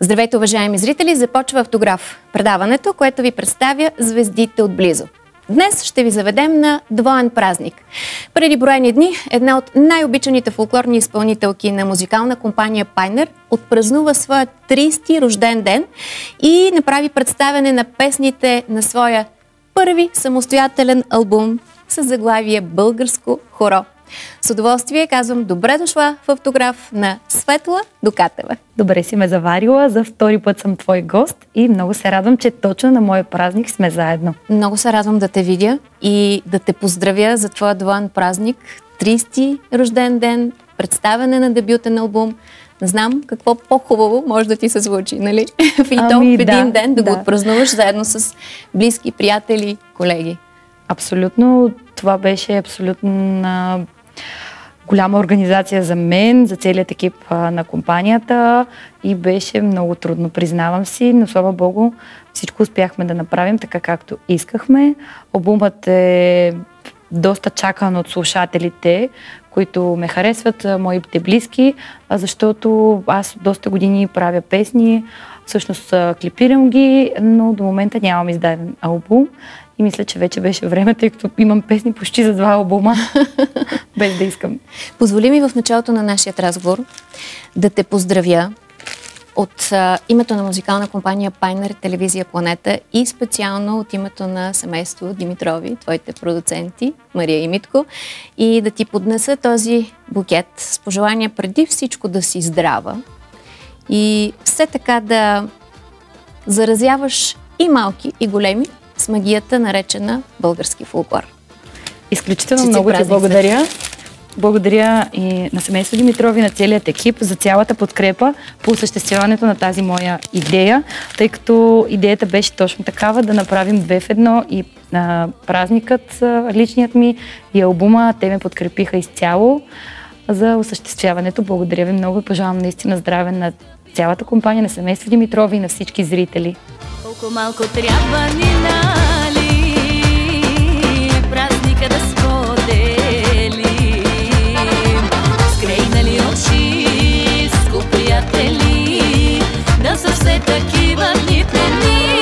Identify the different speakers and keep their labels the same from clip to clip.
Speaker 1: Здравейте, уважаеми зрители! Започва Автограф, предаването, което ви представя звездите отблизо. Днес ще ви заведем на двоен празник. Преди броени дни една от най-обичаните фолклорни изпълнителки на музикална компания Пайнер отпразнува своя 30-ти рожден ден и направи представяне на песните на своя първи самостоятелен албум с заглавие Българско хоро. С удоволствие казвам добре дошла в Автограф на Светла Докатева.
Speaker 2: Добре си ме заварила, за втори път съм твой гост и много се радвам, че точно на моя празник сме заедно.
Speaker 1: Много се радвам да те видя и да те поздравя за твоя двоен празник, 30-ти рожден ден, представяне на дебютен албум. Не знам какво по-хубаво може да ти се случи, нали? И то в един ден да го отпразнуваш заедно с близки, приятели, колеги.
Speaker 2: Абсолютно. Това беше абсолютно голяма организация за мен, за целият екип на компанията и беше много трудно, признавам си, но слава Богу всичко успяхме да направим така както искахме. Албумът е доста чакан от слушателите, които ме харесват, моите близки, защото аз доста години правя песни, всъщност клипирам ги, но до момента нямам издаден албум. И мисля, че вече беше време, тъй като имам песни почти за 2 албума, без да искам.
Speaker 1: Позволи ми в началото на нашия разговор да те поздравя от името на музикална компания Пайнер, телевизия Планета и специално от името на семейство Димитрови, твоите продуценти, Мария и Митко, и да ти поднеса този букет с пожелания преди всичко да си здрава и все така да заразяваш и малки, и големи с магията, наречена български фолклор.
Speaker 2: Изключително много ти благодаря. Благодаря и на семейство Димитрови, на целият екип за цялата подкрепа по осъществяването на тази моя идея, тъй като идеята беше точно такава, да направим 2 в 1 и празникът, личният ми и албума, те ме подкрепиха изцяло за осъществяването. Благодаря ви много и пожелавам наистина здраве на цялата компания, на семейство Димитрови и на всички зрители.
Speaker 3: Колко малко трябва ни, нали, празника да споделим, скрейнали очи, ско приятели, да са все такива дните ни.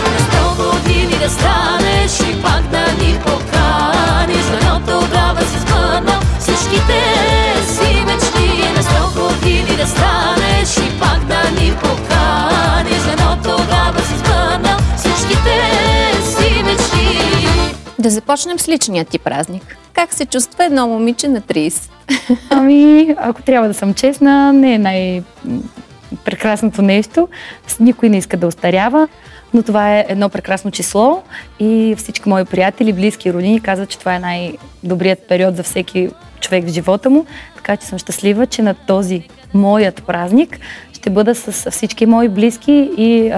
Speaker 3: На 100 години да станеш и пак да ни поканиш, дано тогава си сбъднал всичките си мечти. На 100 години да станеш и пак да ни поканиш, дано тогава си сбъднал всичките си мечти.
Speaker 1: Да започнем с личния ти празник. Как се чувства едно момиче на 30?
Speaker 2: Ами, ако трябва да съм честна, не е най-прекрасното нещо. Никой не иска да остарява, но това е едно прекрасно число и всички мои приятели, близки и родини казват, че това е най-добрият период за всеки човек в живота му. Така че съм щастлива, че на този моят празник ще бъда с всички мои близки и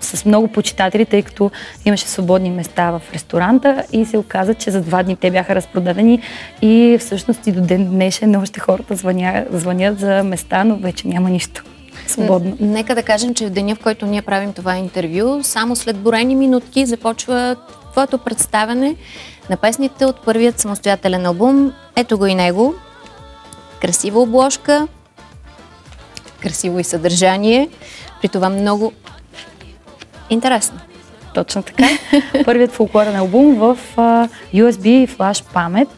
Speaker 2: с много почитатели, тъй като имаше свободни места в ресторанта и се оказа, че за 2 дни те бяха разпродадени и всъщност и до ден днешен още хората звънят за места, но вече няма нищо свободно.
Speaker 1: Нека да кажем, че в деня, в който ние правим това интервю, само след броени минутки започва твоето представяне на песните от първият самостоятелен албум. Ето го и него. Красива обложка, красиво и съдържание, при това много интересно.
Speaker 2: Точно така. Първият фолклорен албум в USB флаш памет.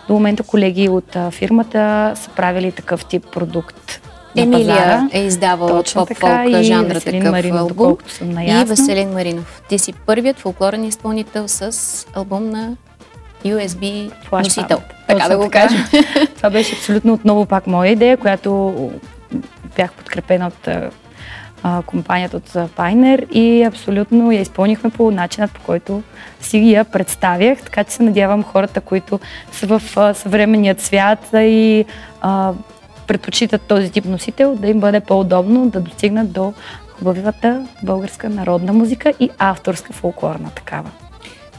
Speaker 2: До момента колеги от фирмата са правили такъв тип продукт на пазара.
Speaker 1: Емилия е издавала поп-фолк жанра такъв албум. И Веселин Маринов. Ти си първият фолклорен изпълнител с албум на USB носител. Така да го кажем.
Speaker 2: Това беше абсолютно отново пак моя идея, която бях подкрепена от компанията от Пайнер и абсолютно я изпълнихме по начинът, по който си я представях. Така че се надявам хората, които са в съвременният свят и предпочитат този тип носител, да им бъде по-удобно да достигнат до хубавата българска народна музика и авторска фолклорна такава.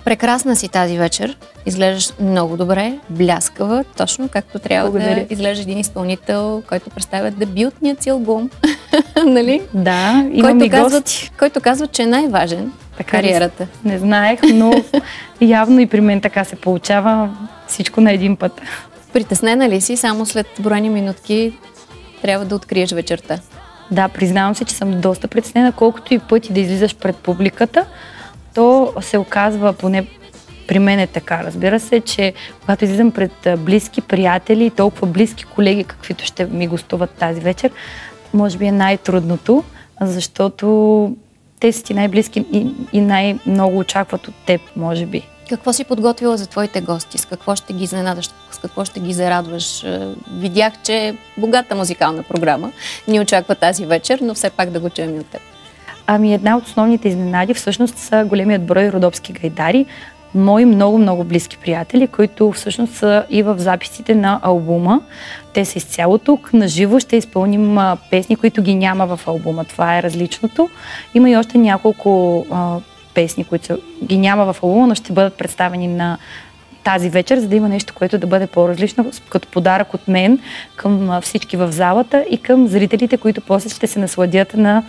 Speaker 1: Прекрасна си тази вечер. Изглеждаш много добре, бляскава, точно както трябва да изглежда един изпълнител, който представя дебютният си албум. Нали?
Speaker 2: Да, имам и гости.
Speaker 1: Който казва, че е най-важен в кариерата.
Speaker 2: Не знаех, но явно и при мен така се получава всичко на един път.
Speaker 1: Притеснена ли си? Само след броени минутки трябва да откриеш вечерта.
Speaker 2: Да, признавам се, че съм доста притеснена, колкото и пъти да излизаш пред публиката, то се оказва, поне при мен е така, разбира се, че когато излизам пред близки приятели и толкова близки колеги, каквито ще ми гостуват тази вечер, може би е най-трудното, защото те са ти най-близки и най-много очакват от теб, може би.
Speaker 1: Какво си подготвила за твоите гости? С какво ще ги изненадаш? С какво ще ги зарадваш? Видях, че е богата музикална програма ни очаква тази вечер, но все пак да го чуем и от теб.
Speaker 2: Ами една от основните изненади всъщност са големият брой родопски гайдари, мои много близки приятели, които всъщност са и в записите на албума. Те са изцяло тук, наживо ще изпълним песни, които ги няма в албума. Това е различното. Има и още няколко песни, които ги няма в албума, но ще бъдат представени на тази вечер, за да има нещо, което да бъде по-различно, като подарък от мен към всички в залата и към зрителите, които после ще се насладят на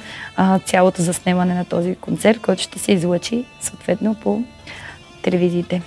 Speaker 2: цялото заснемане на този концерт, който ще се излъчи съответно по телевизиите.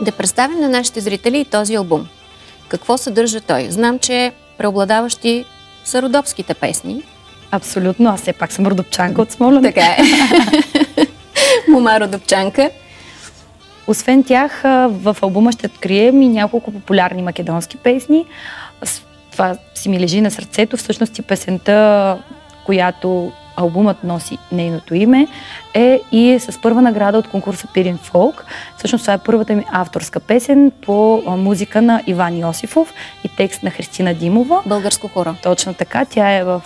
Speaker 1: Да представим на нашите зрители и този албум. Какво съдържа той? Знам, че преобладаващи са родопските песни.
Speaker 2: Абсолютно, аз все пак съм родопчанка от Смолян.
Speaker 1: Така е. Мома родопчанка.
Speaker 2: Освен тях, в албума ще открием и няколко популярни македонски песни. Това си ми лежи на сърцето. Всъщност и песента, която албумът носи нейното име, е и с първа награда от конкурса Пирин Фолк. Всъщност това е първата ми авторска песен по музика на Иван Йосифов и текст на Христина Димова.
Speaker 1: Българско хоро.
Speaker 2: Точно така. Тя е в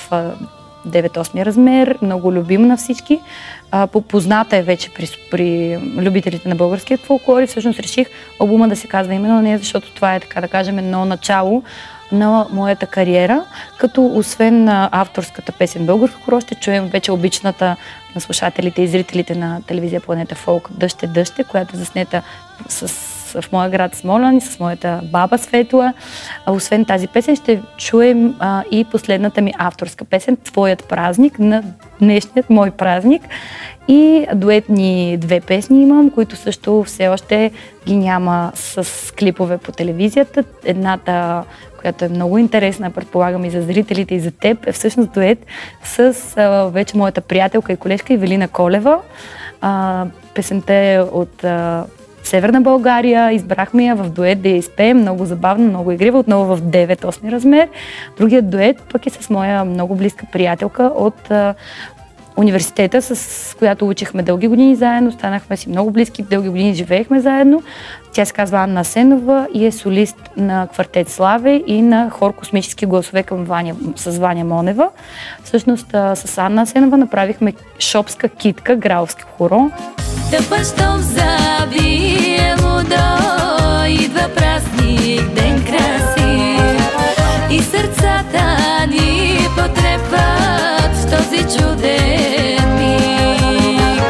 Speaker 2: 9/8 размер, много любима на всички. Позната е вече при любителите на българският фолклор и всъщност реших албума да се казва именно нея, защото това е, така да кажем, едно начало на моята кариера, като освен авторската песен Българско хоро, ще чуем вече обичната на слушателите и зрителите на телевизия Планета Фолк "Дъще, дъще", която е заснета в моя град Смолян и с моята баба Светла. Освен тази песен ще чуем и последната ми авторска песен "Твоят празник", на днешният мой празник. И дуетни 2 песни имам, които също все още ги няма с клипове по телевизията. Едната, която е много интересна, предполагам и за зрителите и за теб, е всъщност дует с вече моята приятелка и колежка Ивелина Колева. Песента е от Северна България, избрахме я в дует да я изпеем, много забавно, много игрива, отново в 9/8 размер. Другият дует пък е с моя много близка приятелка от университета, с която учихме дълги години заедно, станахме си много близки, дълги години живеехме заедно. Тя се казва Анна Асенова и е солист на квартет Славе и на хор "Космически гласове" с Ваня Монева. Всъщност с Анна Асенова направихме "Шопска китка", гралски хоро.
Speaker 3: Да пъщом забием удо, идва празник, ден красив и сърцата ни потрепват в този чуден миг.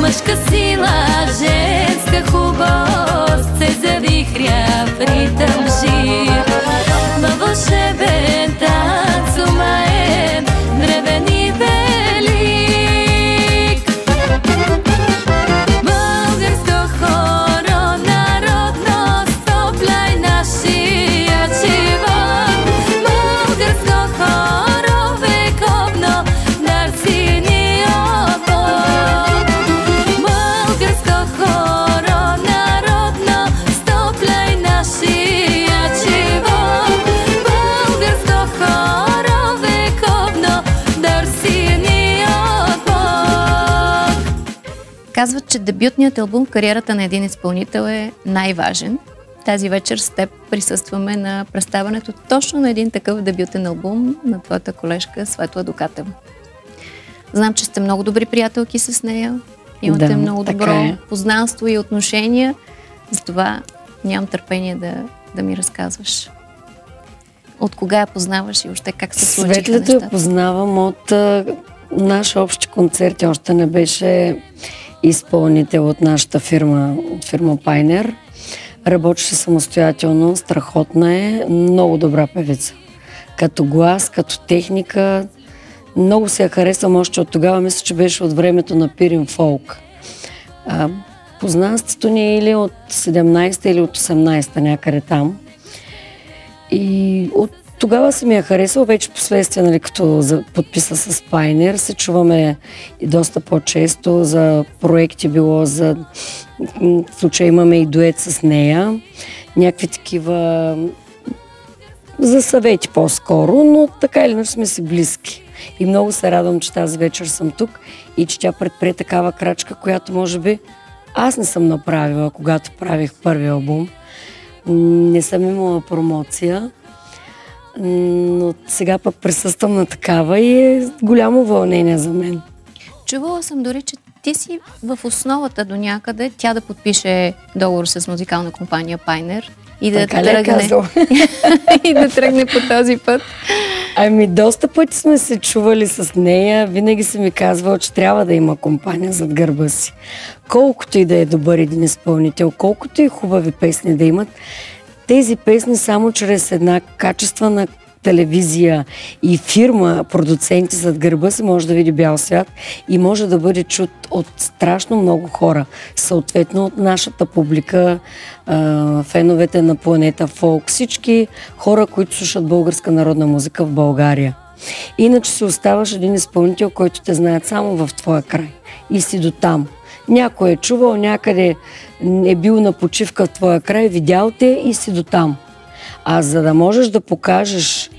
Speaker 3: Мъжка сила, женска хубост се завихря в ритъм жив. Във вълшебен танц умаен, древен и велик. Българско хоро народно, стопляй нашия живот.
Speaker 1: Казват, че дебютният албум в кариерата на един изпълнител е най-важен. Тази вечер с теб присъстваме на представянето точно на един такъв дебютен албум на твоята колежка Светла Дукатева. Знам, че сте много добри приятелки с нея. Имате много добро познанство и отношения. Затова нямам търпение да ми разказваш. От кога я познаваш и още как се случиха нещата?
Speaker 4: Светлата я познавам от наши общи концерти. Още не беше изпълнител от нашата фирма, от фирма Пайнер. Работеше самостоятелно, страхотна е, много добра певица. Като глас, като техника, много се я харесвам още от тогава. Мисля, че беше от времето на Пирин Фолк. Познанството ни или от 17-та, или от 18-та, някъде там. И от тогава се ми я харесал, вече последствие, нали, като подписа с Пайнер, се чуваме и доста по-често за проекти, било за... В случая имаме и дует с нея, някакви такива за съвети по-скоро, но така или иначе сме си близки. И много се радвам, че тази вечер съм тук и че тя предприе такава крачка, която може би аз не съм направила, когато правих първи албум. Не съм имала промоция, но сега пък присъствам на такава и е голямо вълнение за мен.
Speaker 1: Чувала съм дори, че ти си в основата до някъде тя да подпише договор с музикална компания Пайнер и да тръгне. И да тръгне по този път.
Speaker 4: Ами доста пъти сме се чували с нея. Винаги се ми казвала, че трябва да има компания зад гърба си. Колкото и да е добър един изпълнител, колкото и хубави песни да имат, тези песни само чрез една качествена телевизия и фирма, продуценти зад гърба си, може да види бял свят и може да бъде чут от страшно много хора. Съответно от нашата публика, феновете на Планета Фолк, всички хора, които слушат българска народна музика в България. Иначе си оставаш един изпълнител, който те знаят само в твоя край. И си до там. Някой е чувал, някъде е бил на почивка в твоя край, видял те и си до там. А за да можеш да покажеш,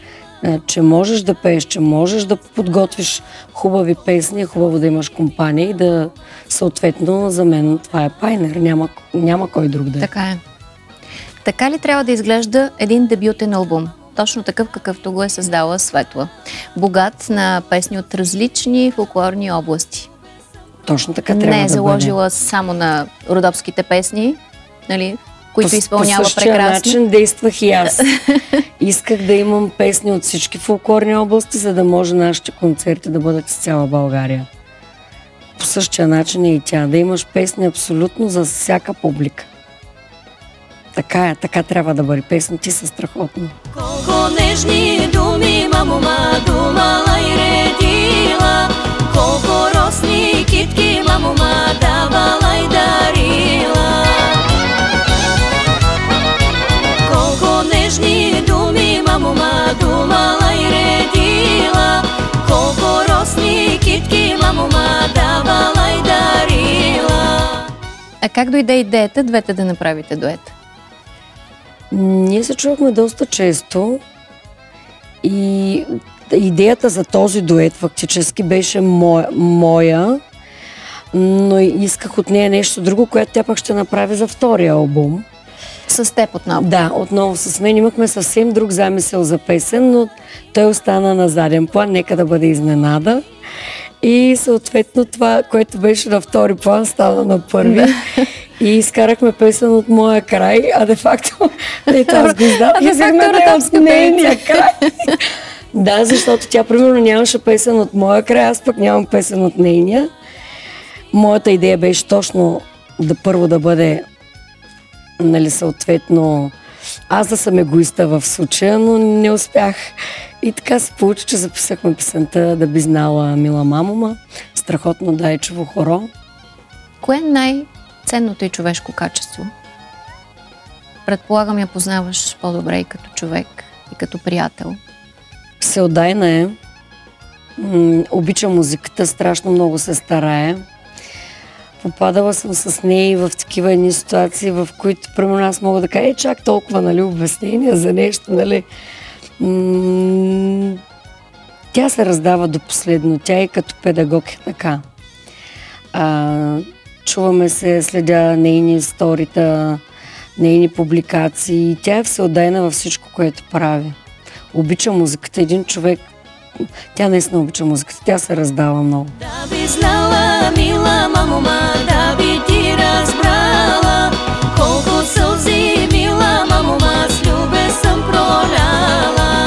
Speaker 4: че можеш да пееш, че можеш да подготвиш хубави песни, е хубаво да имаш компания и да съответно за мен това е Пайнер, няма кой друг да е.
Speaker 1: Така е. Така ли трябва да изглежда един дебютен албум? Точно такъв, какъвто го е създала Светла. Богат на песни от различни фолклорни области.
Speaker 4: Точно така трябва да бъде.
Speaker 1: Не е заложила само на родопските песни, нали? Които изпълнява прекрасно. По същия
Speaker 4: начин действах и аз. Исках да имам песни от всички фолклорни области, за да може нашите концерти да бъдат из цяла България. По същия начин е и тя. Да имаш песни абсолютно за всяка публика. Така е, така трябва да бъде. Песните са страхотни.
Speaker 3: Колко нежни думи мамума думала и редила, колко росни китки мамума давала и дарила. Нежни думи мамума думала и редила, колко росни китки мамума давала и дарила.
Speaker 1: А как дойде идеята двете да направите дует?
Speaker 4: Ние се чувахме доста често и идеята за този дует фактически беше моя, но исках от нея нещо друго, което тя пък ще направи за втория албум.
Speaker 1: С теб отново?
Speaker 4: Да, отново с мен. Имахме съвсем друг замисъл за песен, но той остана на заден план. Нека да бъде изненада. И съответно това, което беше на втори план, стана на първи. Да. И изкарахме песен от моя край, а де-факто аз го издах и взехме от нейния край. Да, защото тя примерно нямаше песен от моя край, аз пък нямам песен от нейния. Моята идея беше точно първо да бъде, нали, съответно, аз да съм егоиста в случая, но не успях. И така се получи, че записахме песента "Да би знала мила мамума", страхотно дайчево хоро.
Speaker 1: Кое е най-ценното и човешко качество? Предполагам, я познаваш по-добре и като човек, и като приятел.
Speaker 4: Всеотдайна е. Обича музиката, страшно много се старае. Попадала съм с нея в такива едни ситуации, в които, примерно, аз мога да кажа, чак толкова, нали, обяснения за нещо, нали. Тя се раздава до последно. Тя и като педагог е така. чуваме се, следя нейни сторита, нейни публикации. Тя е всеотдайна във всичко, което прави. Обича музиката. Един човек, тя наистина обича музиката. Тя се раздава много.
Speaker 3: Да би знала, мила мамума, да би ти разбрала, колко сълзи, мила мамума, с любе съм проляла.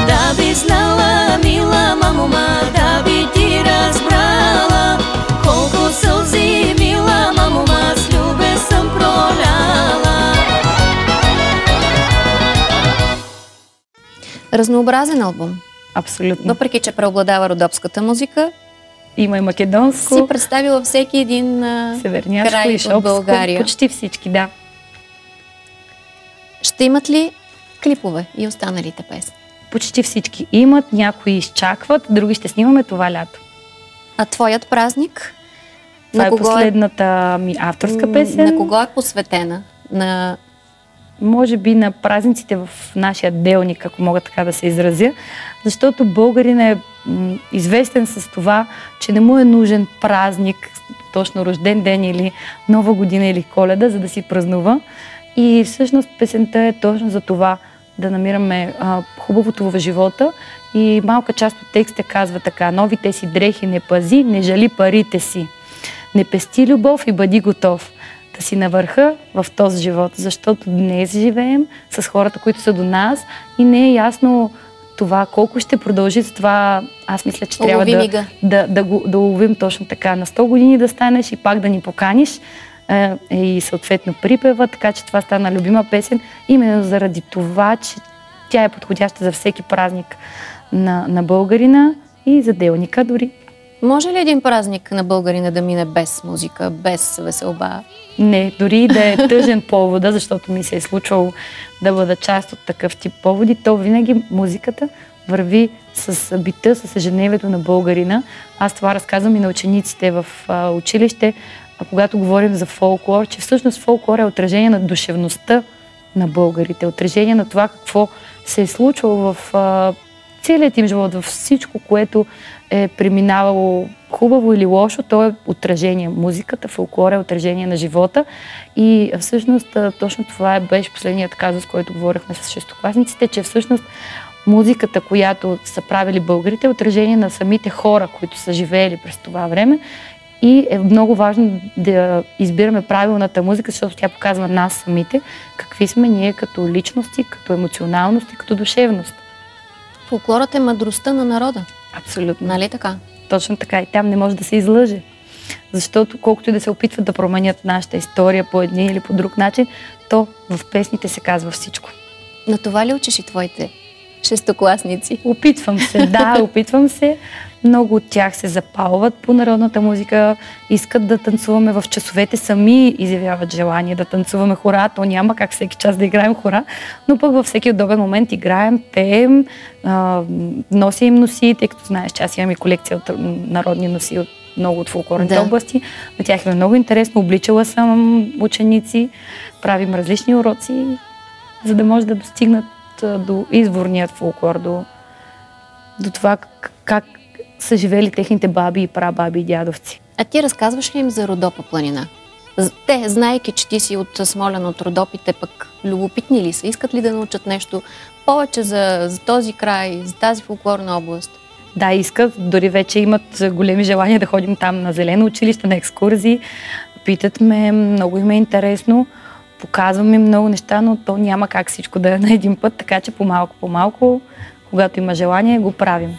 Speaker 3: Да би знала, мила мамума, да би ти разбрала, колко сълзи, мила мамума, с любе съм проляла.
Speaker 1: Разнообразен албум.
Speaker 2: Абсолютно.
Speaker 1: Въпреки че преобладава родопската музика,
Speaker 2: Има и македонско,
Speaker 1: си представила всеки един
Speaker 2: северняшко
Speaker 1: край
Speaker 2: и
Speaker 1: от
Speaker 2: шопско.
Speaker 1: България.
Speaker 2: Почти всички, да.
Speaker 1: Ще имат ли клипове и останалите песни?
Speaker 2: Почти всички имат, някои изчакват, други ще снимаме това лято.
Speaker 1: А твоят празник?
Speaker 2: Това е последната ми авторска песен.
Speaker 1: На кого е посветена? На...
Speaker 2: Може би на празниците в нашия делник, ако мога така да се изразя, защото българин е известен с това, че не му е нужен празник, точно рожден ден или Нова година или Коледа, за да си празнува. И всъщност песента е точно за това, да намираме хубавото в живота. И малка част от текста казва така: новите си дрехи не пази, не жали парите си. Не пести любов и бъди готов да си на върха в този живот, защото днес живеем с хората, които са до нас и не е ясно това колко ще продължи. С това аз мисля, че трябва да уловим точно така. На 100 години да станеш и пак да ни поканиш, и съответно припева, така че това стана любима песен, именно заради това, че тя е подходяща за всеки празник на българина и за делника дори.
Speaker 1: Може ли един празник на българина да мине без музика, без веселба?
Speaker 2: Не, дори да е тъжен повода, защото ми се е случвало да бъда част от такъв тип поводи, то винаги музиката върви с бита, с ежедневието на българина. Аз това разказвам и на учениците в училище, когато говорим за фолклор, че всъщност фолклор е отражение на душевността на българите, отражение на това какво се е случвало в целият им живот, във всичко, което е преминавало хубаво или лошо, то е отражение. Музиката, фолклор е отражение на живота и всъщност точно това беше последният казус, който говорихме с шестокласниците, че всъщност музиката, която са правили българите, е отражение на самите хора, които са живеели през това време. И е много важно да избираме правилната музика, защото тя показва нас самите, какви сме ние като личности, като емоционалност и като душевност.
Speaker 1: Фолклорът е мъдростта на народа.
Speaker 2: Абсолютно.
Speaker 1: Нали така?
Speaker 2: Точно така. И там не може да се излъже. Защото колкото и да се опитват да променят нашата история по един или по друг начин, то в песните се казва всичко.
Speaker 1: На това ли учиш и твоите шестокласници?
Speaker 2: Опитвам се, да, опитвам се. Много от тях се запалват по народната музика, искат да танцуваме в часовете, сами изявяват желание да танцуваме хора. То няма как всеки час да играем хора, но пък във всеки удобен момент играем, пеем, нося им носи, тъй като знаеш, че аз имам и колекция от народни носи от много от фолклорните области. На тях е много интересно, обличала съм ученици, правим различни уроци, за да може да достигнат до изворният фолклор, до това как са живели техните баби и прабаби и дядовци.
Speaker 1: А ти разказваш ли им за Родопа планина? Те, знаейки, че ти си от Смолян, от Родопите, пък любопитни ли са? Искат ли да научат нещо повече за този край, за тази фолклорна област?
Speaker 2: Да, искат. Дори вече имат големи желания да ходим там на зелено училище, на екскурзии. Питат ме, много им е интересно. Показвам им много неща, но то няма как всичко да е на един път, така че по-малко, когато има желание, го правим.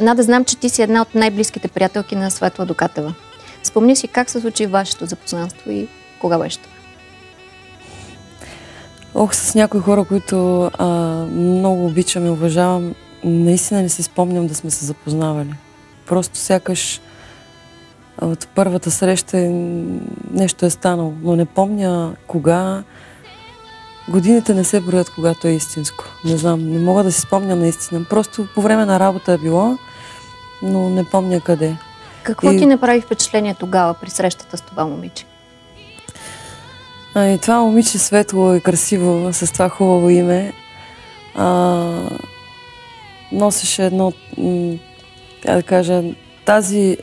Speaker 1: Нада, знам, че ти си една от най-близките приятелки на Светла Дукатева. Спомни си как се случи вашето запознанство и кога беше това?
Speaker 5: С някои хора, които много обичам и уважавам, наистина не си спомням да сме се запознавали. Просто сякаш от първата среща нещо е станало, но не помня кога. Годините не се броят, когато е истинско. Не знам, не мога да си спомня наистина. Просто по време на работа е било, но не помня къде.
Speaker 1: Какво ти направи впечатление тогава при срещата с това момиче?
Speaker 5: Това момиче светло и красиво, с това хубаво име, носеше едно, да кажа, тази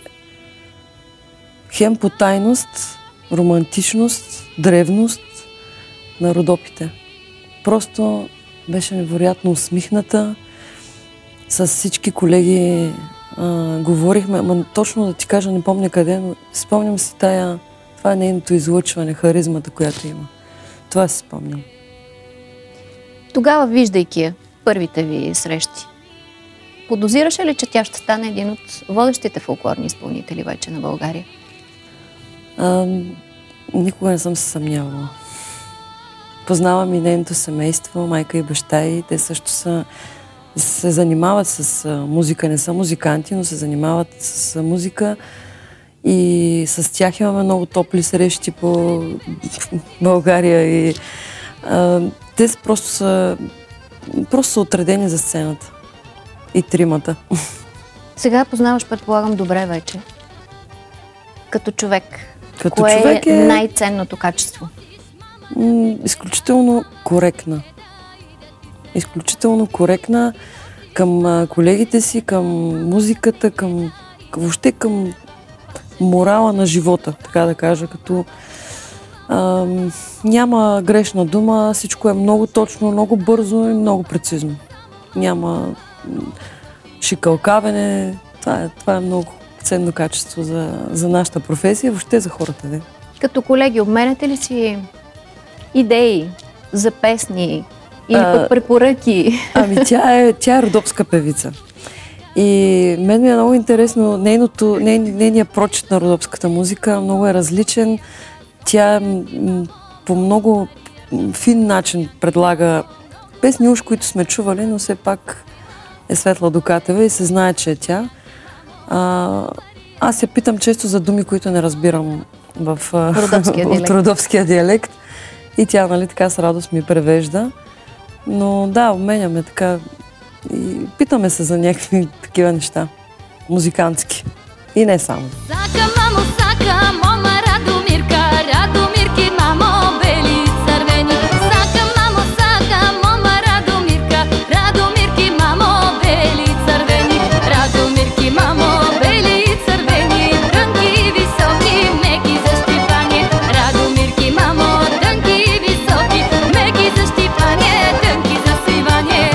Speaker 5: хем потайност, романтичност, древност на Родопите. Просто беше невероятно усмихната. С всички колеги говорихме, точно да ти кажа, не помня къде, но спомням си това е нейното излъчване, харизмата, която има. Това си спомням.
Speaker 1: Тогава, виждайки я, първите ви срещи, подозираше ли, че тя ще стане един от водещите фолклорни изпълнители вече на България?
Speaker 5: Никога не съм се съмнявала. Познавам и нейното семейство, майка и баща и те също се занимават с музика. Не са музиканти, но се занимават с музика. И с тях имаме много топли срещи по България и те просто са отредени за сцената. И тримата.
Speaker 1: Сега познаваш, предполагам, добре вече. Като човек.
Speaker 5: Като
Speaker 1: кое
Speaker 5: човек
Speaker 1: е най-ценното качество?
Speaker 5: Изключително коректна. Изключително коректна към колегите си, към музиката, въобще към морала на живота, така да кажа, като няма грешна дума, всичко е много точно, много бързо и много прецизно. Няма шикалкавене, това е много ценно качество за нашата професия, въобще за хората. Не?
Speaker 1: Като колеги, обменяте ли си идеи за песни или пък препоръки?
Speaker 5: Тя е родопска певица. И мен ми е много интересно, нейният прочит на родопската музика много е различен. Тя по много фин начин предлага песни уж, които сме чували, но все пак е Светла Дукатева и се знае, че е тя. Аз я питам често за думи, които не разбирам от родопския диалект. И тя, нали, така с радост ми превежда. Но да, обменяме така и питаме се за някакви такива неща. Музикантски. И не само.
Speaker 3: Сака, мамо, сака, мома Радомирка, Радомирки, мамо, бели цървени. Сака, мамо, сака, мома Радомирка, Радомирки, мамо, бели цървени. Радомирки, мамо, бели цървени, тънки, високи, меки за щипание. Радомирки, мамо, тънки, високи, меки за щипание, тънки за свиване.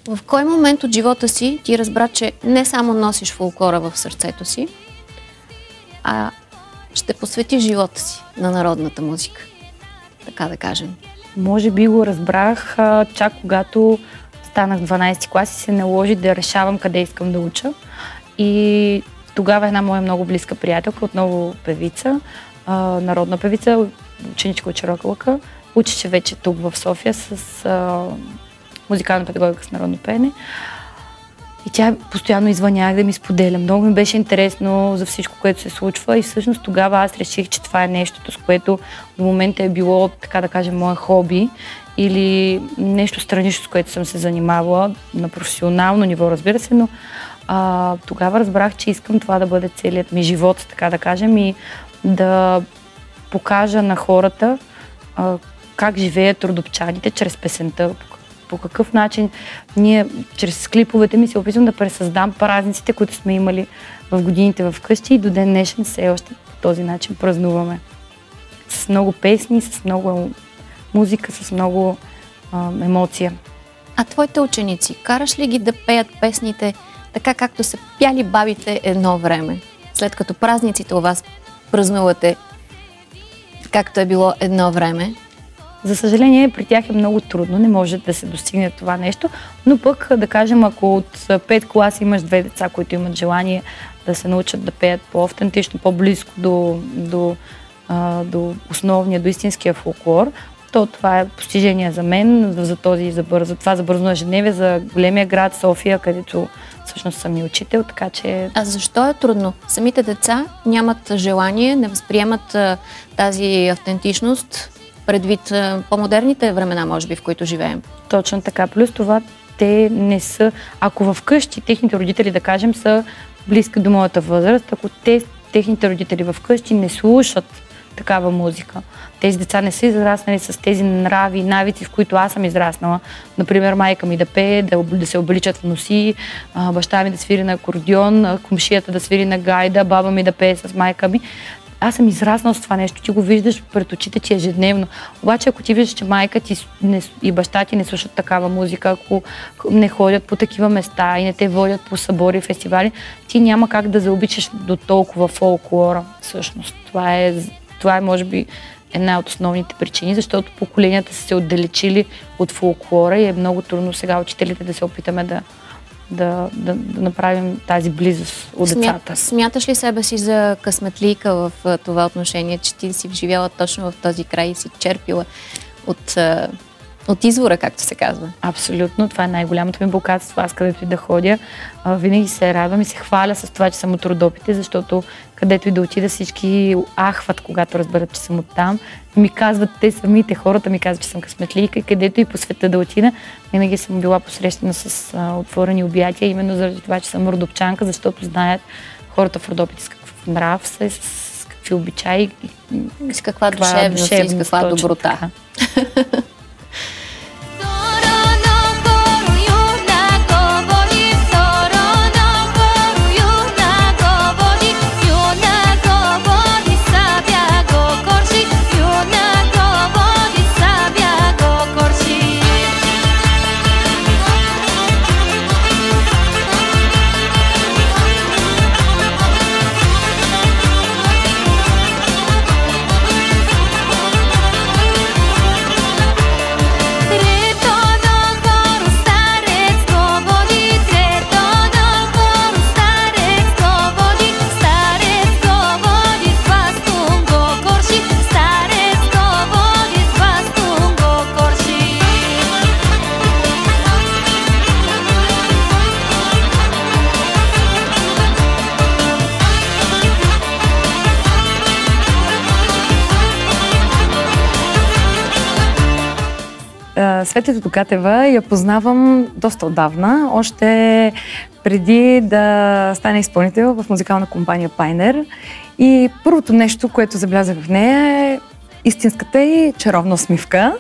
Speaker 1: В кой момент от живота си ти разбра, че не само носиш фолклора в сърцето си, а ще посветиш живота си на народната музика, така да кажем?
Speaker 2: Може би го разбрах чак когато станах 12 клас и се наложи да решавам къде искам да уча. И тогава една моя много близка приятелка, отново певица, народна певица, ученичка от Широка лъка, учеше вече тук в София с музикална педагогика с народно пеене. И тя постоянно извънях да ми споделя. Много ми беше интересно за всичко, което се случва и всъщност тогава аз реших, че това е нещото, с което до момента е било, така да кажем, мое хоби или нещо странично, с което съм се занимавала на професионално ниво, разбира се, но тогава разбрах, че искам това да бъде целият ми живот, така да кажем, и да покажа на хората как живеят родопчаните чрез песента, по какъв начин ние чрез клиповете ми се опитвам да пресъздам празниците, които сме имали в годините в къщи и до ден днешен все още по този начин празнуваме. С много песни, с много музика, с много емоция.
Speaker 1: А твоите ученици, караш ли ги да пеят песните така, както са пяли бабите едно време? След като празниците у вас празнувате, както е било едно време?
Speaker 2: За съжаление, при тях е много трудно, не може да се достигне това нещо, но пък, да кажем, ако от 5 класи имаш 2 деца, които имат желание да се научат да пеят по-автентично, по-близко до основния, до истинския фолклор, то това е постижение за мен, за това за бързо ежедневие, за големия град София, където всъщност съм и учител, така че...
Speaker 1: А защо е трудно? Самите деца нямат желание, не възприемат тази автентичност, предвид по-модерните времена, може би, в които живеем.
Speaker 2: Точно така. Плюс това, те не са... Ако вкъщи техните родители, да кажем, са близки до моята възраст, ако техните родители вкъщи не слушат такава музика, тези деца не са израснали с тези нрави и навици, в които аз съм израснала. Например, майка ми да пее, да се обличат в носи, баща ми да свири на акордеон, комшията да свири на гайда, баба ми да пее с майка ми. Аз съм израснала с това нещо, ти го виждаш пред очите ти ежедневно. Обаче, ако ти виждаш, че майка ти и баща ти не слушат такава музика, ако не ходят по такива места и не те водят по събори и фестивали, ти няма как да заобичаш до толкова фолклора. Всъщност, това е може би една от основните причини, защото поколенията са се отдалечили от фолклора и е много трудно сега учителите да се опитаме да направим тази близост от децата.
Speaker 1: Смяташ ли себе си за късметлийка в това отношение, че ти си живяла точно в този край и си черпила от извора, както се казва?
Speaker 2: Абсолютно. Това е най-голямото ми богатство. Аз където и да ходя, винаги се радвам и се хваля с това, че съм от Родопите, защото където и да отида, всички ахват, когато разберат, че съм оттам. Ми казват, те самите, хората ми казват, че съм късметлийка и където и по света да отида, винаги съм била посрещана с отворени обятия, именно заради това, че съм родопчанка, защото знаят хората в Родопите с какъв нрав са, с какви обичаи.
Speaker 1: С каква душевност и с каква доброта.
Speaker 2: Светето Токатева я познавам доста отдавна, още преди да стане изпълнител в музикална компания Пайнер. И първото нещо, което забелязах в нея е истинската и чаровна усмивка.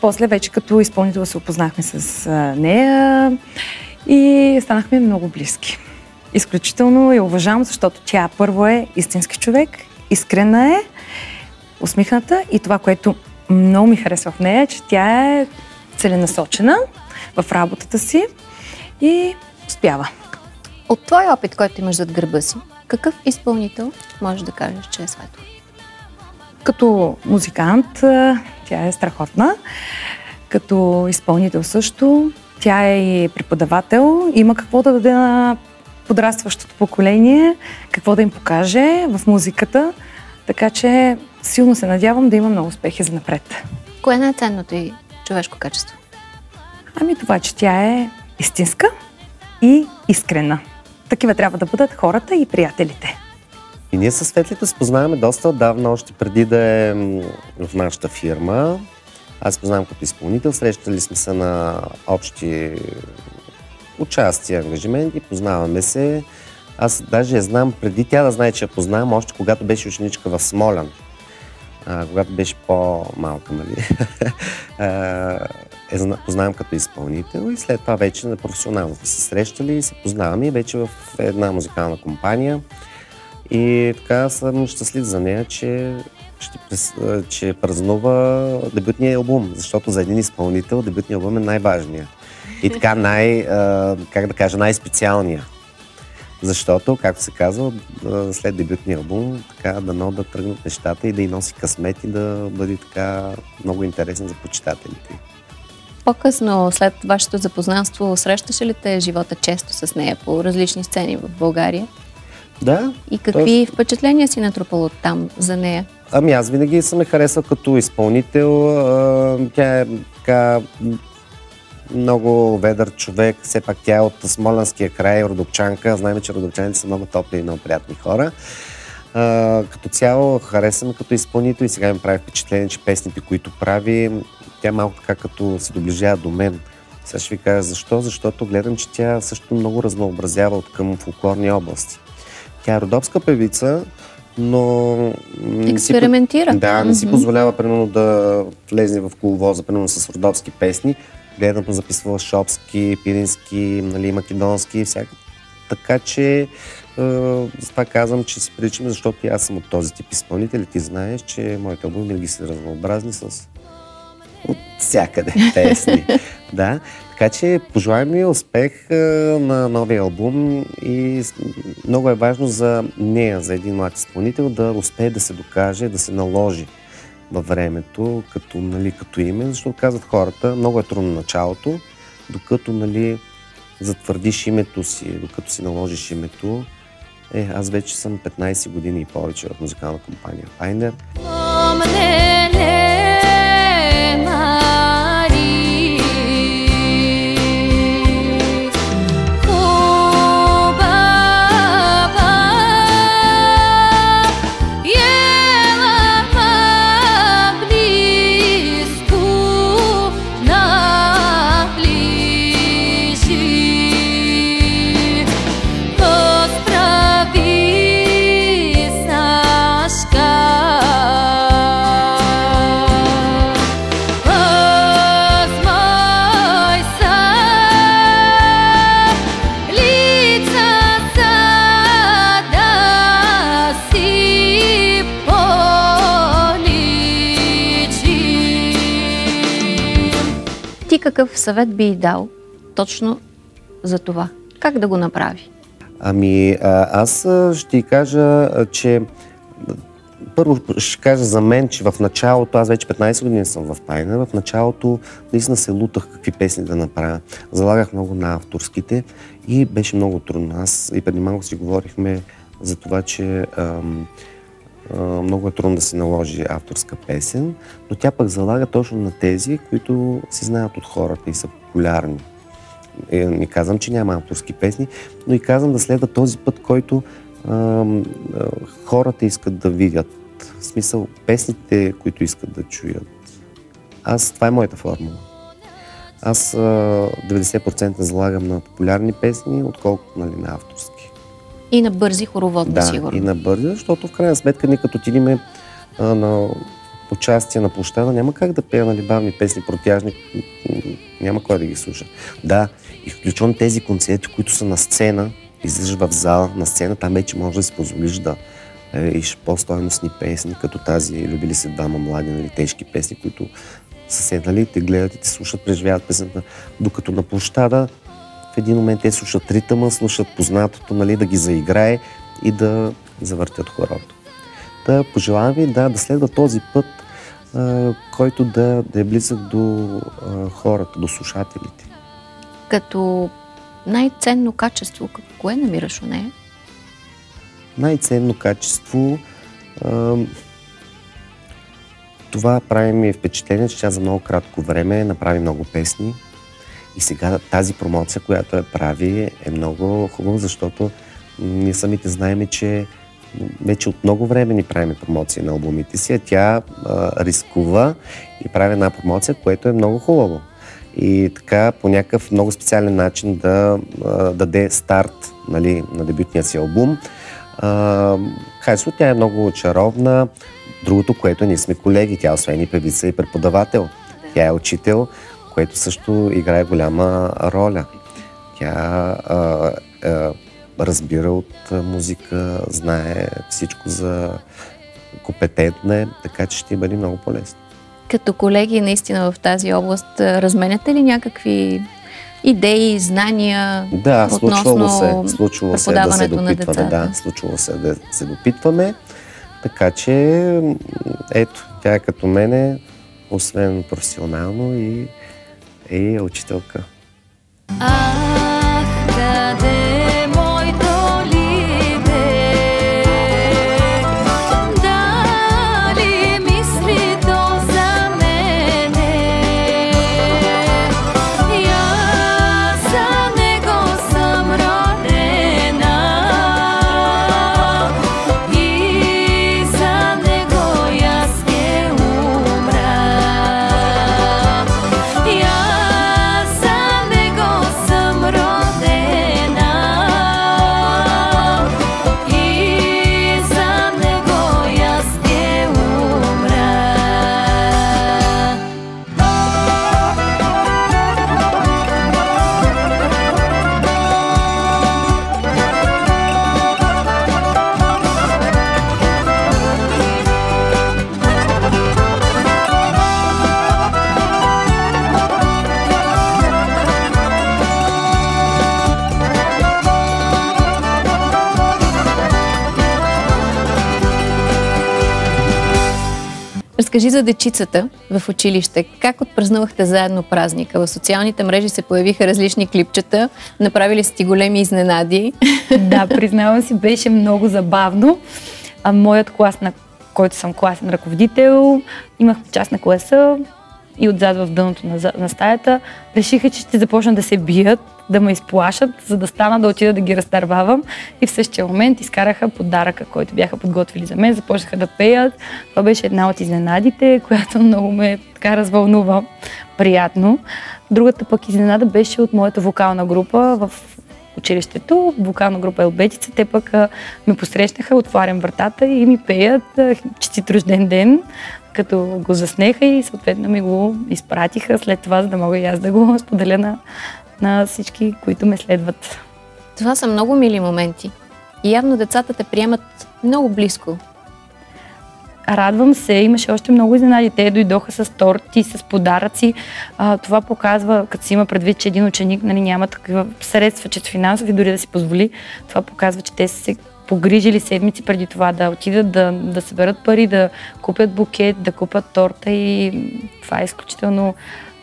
Speaker 2: После вече като изпълнител се опознахме с нея и станахме много близки. Изключително я уважавам, защото тя първо е истински човек, искрена е, усмихната и това, което много ми харесва в нея, че тя е целенасочена в работата си и успява.
Speaker 1: От твой опит, който имаш зад гърба си, какъв изпълнител можеш да кажеш, че е Светла?
Speaker 2: Като музикант тя е страхотна. като изпълнител също. Тя е и преподавател, има какво да даде на подрастващото поколение, какво да им покаже в музиката, така че силно се надявам да има много успехи за напред.
Speaker 1: Кое е най-ценното и човешко качество?
Speaker 2: Ами това, че тя е истинска и искрена. Такива трябва да бъдат хората и приятелите.
Speaker 6: И ние със Светлите се познаваме доста отдавна, още преди да е в нашата фирма. Аз познавам като изпълнител, срещали сме се на общи участия, ангажименти, познаваме се. Аз даже я знам преди тя да знае, че я познавам, още когато беше ученичка в Смолян. Когато беше по-малка, нали? Познавам като изпълнител и след това вече на професионално сме се срещали и се познаваме вече в една музикална компания. И така съм щастлив за нея, че празнува дебютния албум, защото за един изпълнител дебютния албум е най-важният. И така най-специалният. Защото, както се казва, след дебютния албум, така дано да тръгнат нещата и да й носи късмет и да бъде така много интересен за почитателите.
Speaker 1: По-късно, след вашето запознанство, срещаше ли те живота често с нея по различни сцени в България?
Speaker 6: Да.
Speaker 1: И какви впечатления си натрупал от там за нея?
Speaker 6: Ами аз винаги съм я харесал като изпълнител. Тя е така много ведър човек. Все пак тя е от Смолянския край, родопчанка. Знаем, че родопчаните са много топли и много приятни хора. Като цяло харесвам като изпълнител и сега ми прави впечатление, че песните, които прави, тя малко така като се доближава до мен. Сега ще ви кажа защо. Защото гледам, че тя също много разнообразява от към фолклорни области. Тя е родопска певица, но
Speaker 1: експериментира.
Speaker 6: Не си позволява примерно да влезе в коловоза, примерно с родопски песни. Гледам, записвала шопски, пирински, нали, македонски, всяка. Така че това казвам, че си приличаме, защото и аз съм от този тип изпълнители. Ти знаеш, че моите албуми винаги са разнообразни с от всякъде песни. Да. Така че пожелаем ми успех на новия албум и много е важно за нея, за един млад изпълнител, да успее да се докаже, да се наложи във времето, като име, защото казват хората, много е трудно началото, докато затвърдиш името си, докато си наложиш името. Аз вече съм 15 години и повече в музикална компания Пайнер.
Speaker 1: Какъв съвет би дал точно за това? Как да го направи?
Speaker 6: Ами, аз ще ти кажа, че първо ще кажа за мен, че в началото, аз вече 15 години съм в Пайнер, в началото наистина се лутах какви песни да направя. Залагах много на авторските и беше много трудно. Аз и преди малко си говорихме за това, че много е трудно да се наложи авторска песен, но тя пък залага точно на тези, които се знаят от хората и са популярни. Не казвам, че няма авторски песни, но и казвам да следва този път, който хората искат да видят. В смисъл, песните, които искат да чуят. Това е моята формула. Аз 90% залагам на популярни песни, отколкото на авторски.
Speaker 1: И на бързи хороводни, сигурно.
Speaker 6: Да, и на бързи, защото в крайна сметка ние като отидем на участие на площада, няма как да пея бавни песни, протяжни, няма кой да ги слуша. Да, и включвам тези концерти, които са на сцена, излизаш в зала, на сцена, там вече можеш да си позволиш да иш по-стойностни песни, като тази "Любили се двама млади", тежки песни, които са седнали, те гледат и те слушат, преживяват песента, докато на площада в един момент те слушат ритъма, слушат познатото, да ги заиграе и да завъртят хорото. Пожелавам ви да следва този път, който да е близък до хората, до слушателите.
Speaker 1: Като най-ценно качество, кое намираш у нея?
Speaker 6: Най-ценно качество, това прави ми впечатление, че тя за много кратко време направи много песни. И сега тази промоция, която я прави, е много хубава, защото ние самите знаем, че вече от много време ни правим промоция на албумите си, а тя рискува и прави една промоция, което е много хубаво. И така по някакъв много специален начин да даде старт, нали, на дебютния си албум. Хайсо, тя е много чаровна. Другото, което ние сме колеги, тя освен и певица и преподавател. Тя е учител, което също играе голяма роля. Тя разбира от музика, знае всичко за компетентна е, така че ще бъде много полезно.
Speaker 1: Като колеги наистина в тази област, разменяте ли някакви идеи, знания относно
Speaker 6: случвало се да се допитваме. Да, случвало се да се допитваме. Така че, ето, тя е като мене, освен професионално и учителка.
Speaker 1: Разкажи за дечицата в училище. Как отпразнувахте заедно празника? В социалните мрежи се появиха различни клипчета. Направили сте големи изненади.
Speaker 2: Да, признавам си, беше много забавно. Моят клас, на който съм класен ръководител, имах част на класа и отзад в дъното на стаята. Решиха, че ще започнат да се бият, да ме изплашат, за да стана да отида да ги разтървавам. И в същия момент изкараха подаръка, който бяха подготвили за мен. Започнаха да пеят. Това беше една от изненадите, която много ме така развълнува приятно. Другата пък изненада беше от моята вокална група в училището. Вокална група Елбетица. Те пък ме посрещнаха, отварям вратата и ми пеят честит рожден ден, като го заснеха и съответно ми го изпратиха след това, за да мога и аз да го споделя на всички, които ме следват.
Speaker 1: Това са много мили моменти. И явно децата те приемат много близко.
Speaker 2: Радвам се, имаше още много изненади. Те дойдоха с торти, с подаръци. Това показва, като си има предвид, че един ученик няма такива средства, чисто финансови, дори да си позволи. Това показва, че те са се погрижили седмици преди това да отидат да съберат пари, да купят букет, да купят торта и това е изключително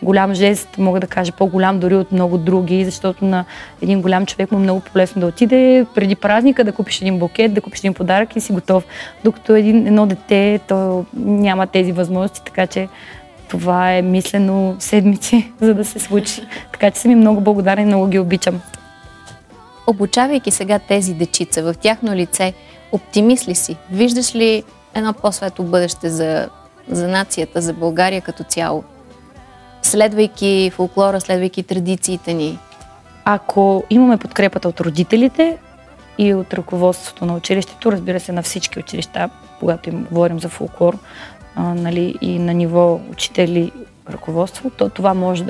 Speaker 2: голям жест, мога да кажа по-голям дори от много други, защото на един голям човек му е много по-лесно да отиде преди празника, да купиш един букет, да купиш един подарък и си готов. Докато едно дете, то няма тези възможности, така че това е мислено седмици, за да се случи. Така че съм им много благодарна и много ги обичам.
Speaker 1: Обучавайки сега тези дечица в тяхно лице, оптимист ли си? Виждаш ли едно по-светло бъдеще за нацията, за България като цяло? Следвайки фолклора, следвайки традициите ни?
Speaker 2: Ако имаме подкрепата от родителите и от ръководството на училището, разбира се, на всички училища, когато им говорим за фолклор, и на ниво учители, ръководство, то това може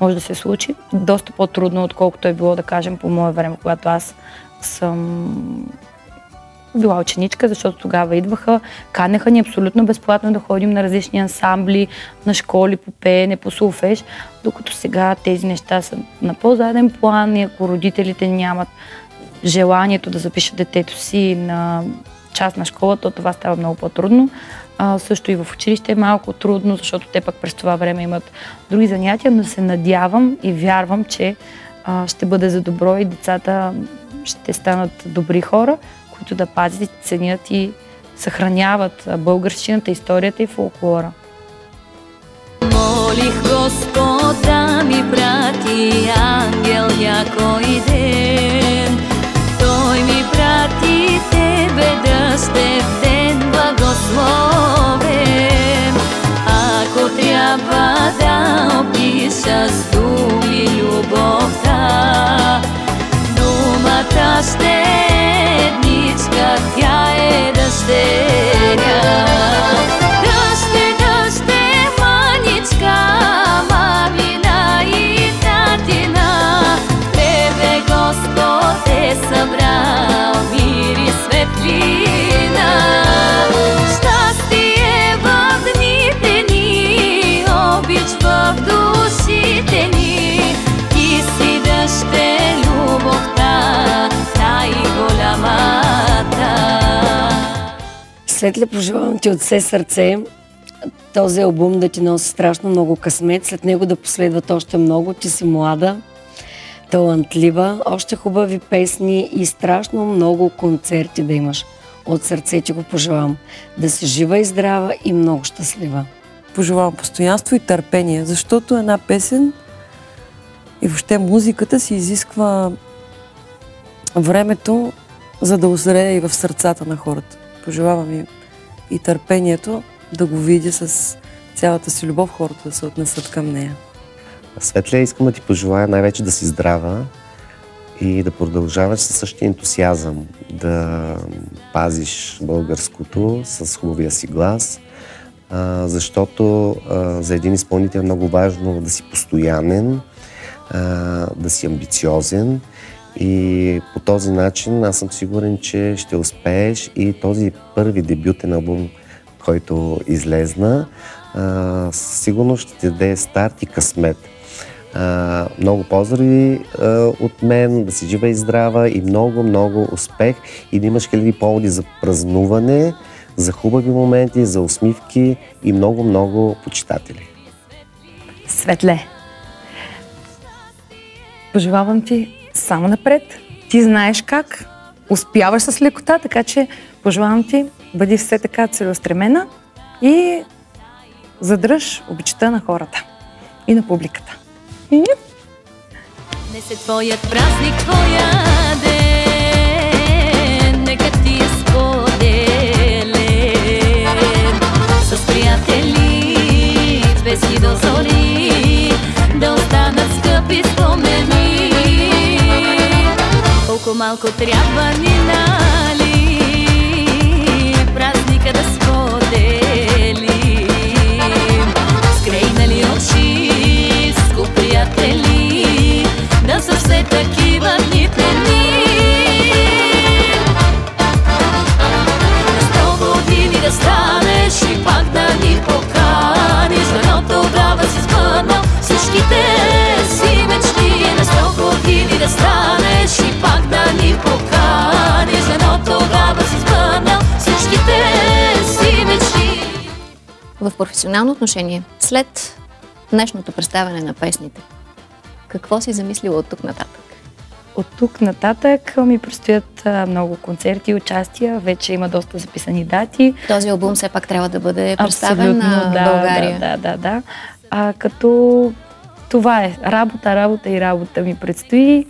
Speaker 2: да се случи. Доста по-трудно, отколкото е било, да кажем, по мое време, когато аз съм била ученичка, защото тогава идваха, канеха ни абсолютно безплатно да ходим на различни ансамбли, на школи по пеене, по солфеж, докато сега тези неща са на по-заден план и ако родителите нямат желанието да запишат детето си на частна школа, то това става много по-трудно. Също и в училище е малко трудно, защото те пък през това време имат други занятия, но се надявам и вярвам, че ще бъде за добро и децата ще станат добри хора, които да пазят, ценят и съхраняват българщината, историята и фолклора.
Speaker 3: Молих Господа ми прати ангел някой ден. Той ми прати тебе да сте в ден благословен. Ако трябва да опиша с думи любовта, думата ще е едничка, тя е дъщеря. Мамина и татина, тебе Господ е събрал мир и светлина. Щастие в дните ни, обич в душите ни. Ти си дъще любовта, най-голямата.
Speaker 4: Светле, пожелавам ти от все сърце този албум да ти носи страшно много късмет, след него да последват още много. Ти си млада, талантлива, още хубави песни и страшно много концерти да имаш. От сърце ти го пожелавам. Да си жива и здрава и много щастлива.
Speaker 5: Пожелавам постоянство и търпение, защото една песен и въобще музиката си изисква времето, за да озрее и в сърцата на хората. Пожелавам и търпението да го видя с цялата си любов, хората да се отнесат към нея.
Speaker 6: Светле, искам да ти пожелая най-вече да си здрава и да продължаваш със същия ентусиазъм, да пазиш българското с хубавия си глас, защото за един изпълнител е много важно да си постоянен, да си амбициозен и по този начин аз съм сигурен, че ще успееш и този първи дебютен албум, който излезна, сигурно ще ти даде старт и късмет. Много поздрави от мен, да си жива и здрава и много успех и да имаш хиляди поводи за празнуване, за хубави моменти, за усмивки и много почитатели.
Speaker 2: Светле, пожелавам ти само напред. Ти знаеш как, успяваш с лекота, така че пожелавам ти, бъди все така целеустремена и задръж обичта на хората и на публиката.
Speaker 3: Днес е твоят празник, твоя ден, нека ти е споделен с приятели, с беси до зори, да останат скъпи спомени. Колко малко трябва ни, нали, празника да споделим, скрейнали очи, с приятели, да са все такива дните ни. На 100 години да станеш и пак да ни поканиш, дано тогава си сбъднал всичките си мечти. На 100 години да станеш и пак да ни поканиш, дано тогава си сбъднал всичките си мечти.
Speaker 1: В професионално отношение, след днешното представяне на песните, какво си замислила от тук нататък?
Speaker 2: От тук нататък ми предстоят много концерти и участия. Вече има доста записани дати.
Speaker 1: Този албум все пак трябва да бъде представен на България.
Speaker 2: Да. Като това е работа ми предстои.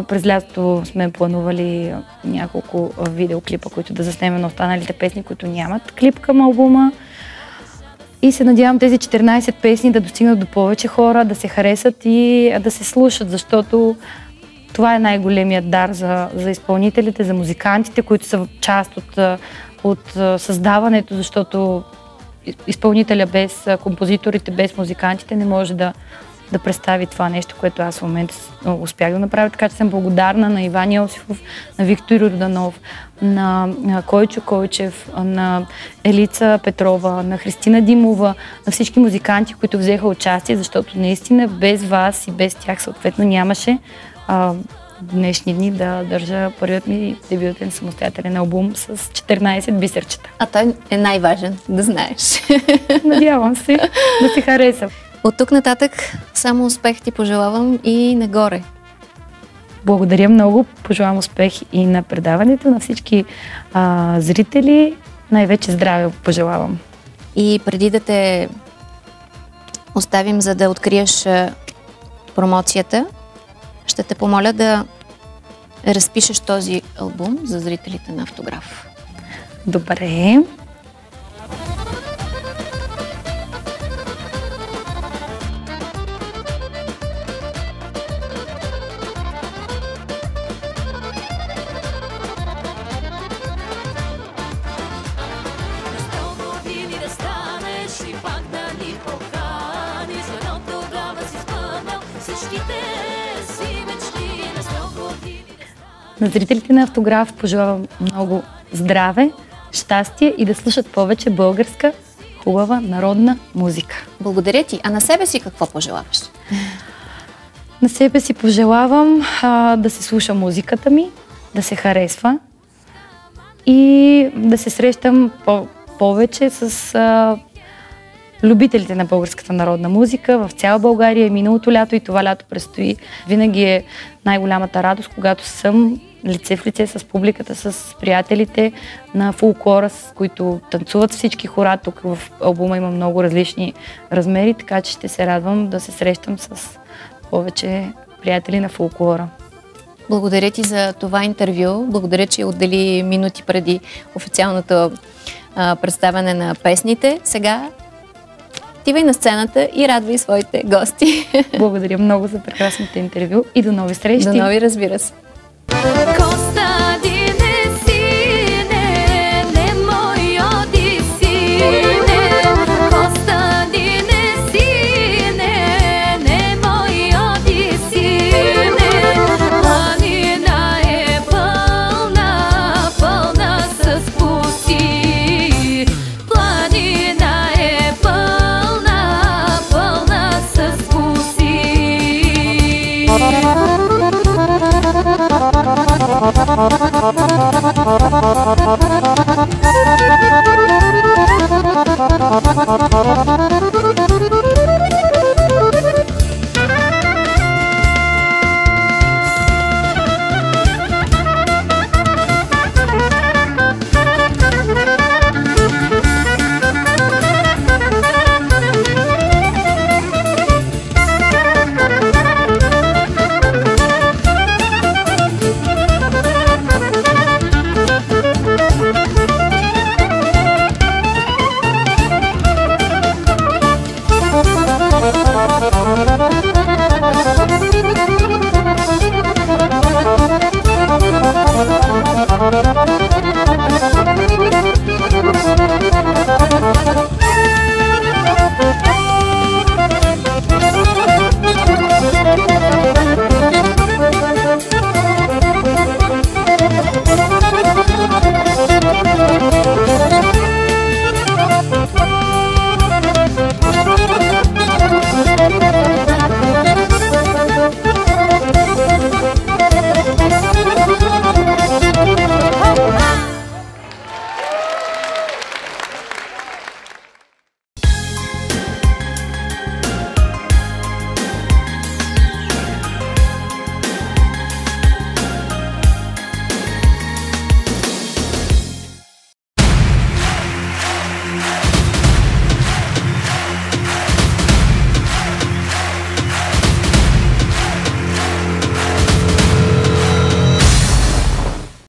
Speaker 2: През лятото сме планували няколко видеоклипа, които да заснемем на останалите песни, които нямат клип към албума. И се надявам тези 14 песни да достигнат до повече хора, да се харесат и да се слушат, защото това е най-големият дар за изпълнителите, за музикантите, които са част от създаването, защото изпълнителя без композиторите, без музикантите не може да представи това нещо, което аз в момента успях да направя. Така че съм благодарна на Иван Йосифов, на Виктор Йорданов, на Койчо Койчев, на Елица Петрова, на Христина Димова, на всички музиканти, които взеха участие, защото наистина без вас и без тях съответно нямаше днешни дни да държа първият ми дебютен самостоятелен албум с 14 бисерчета.
Speaker 1: А той е най-важен, да знаеш.
Speaker 2: Надявам се да се хареса.
Speaker 1: От тук нататък само успех ти пожелавам и нагоре.
Speaker 2: Благодаря много. Пожелавам успех и на предаването, на всички зрители. Най-вече здраве пожелавам.
Speaker 1: И преди да те оставим, за да откриеш промоцията, ще те помоля да разпишеш този албум за зрителите на Автограф.
Speaker 2: Добре. На зрителите на Автограф пожелавам много здраве, щастие и да слушат повече българска, хубава, народна музика.
Speaker 1: Благодаря ти. А на себе си какво пожелаваш?
Speaker 2: На себе си пожелавам да се слуша музиката ми, да се харесва и да се срещам повече с любителите на българската народна музика в цяла България. Миналото лято и това лято предстои. Винаги е най-голямата радост, когато съм лице в лице с публиката, с приятелите на фолклора, с които танцуват всички хора. Тук в албума има много различни размери, така че ще се радвам да се срещам с повече приятели на фолклора.
Speaker 1: Благодаря ти за това интервю. Благодаря, че отдели минути преди официалното представяне на песните. Сега отивай на сцената и радвай своите гости.
Speaker 2: Благодаря много за прекрасното интервю и до нови срещи.
Speaker 1: До нови, разбира се.
Speaker 3: Thank you.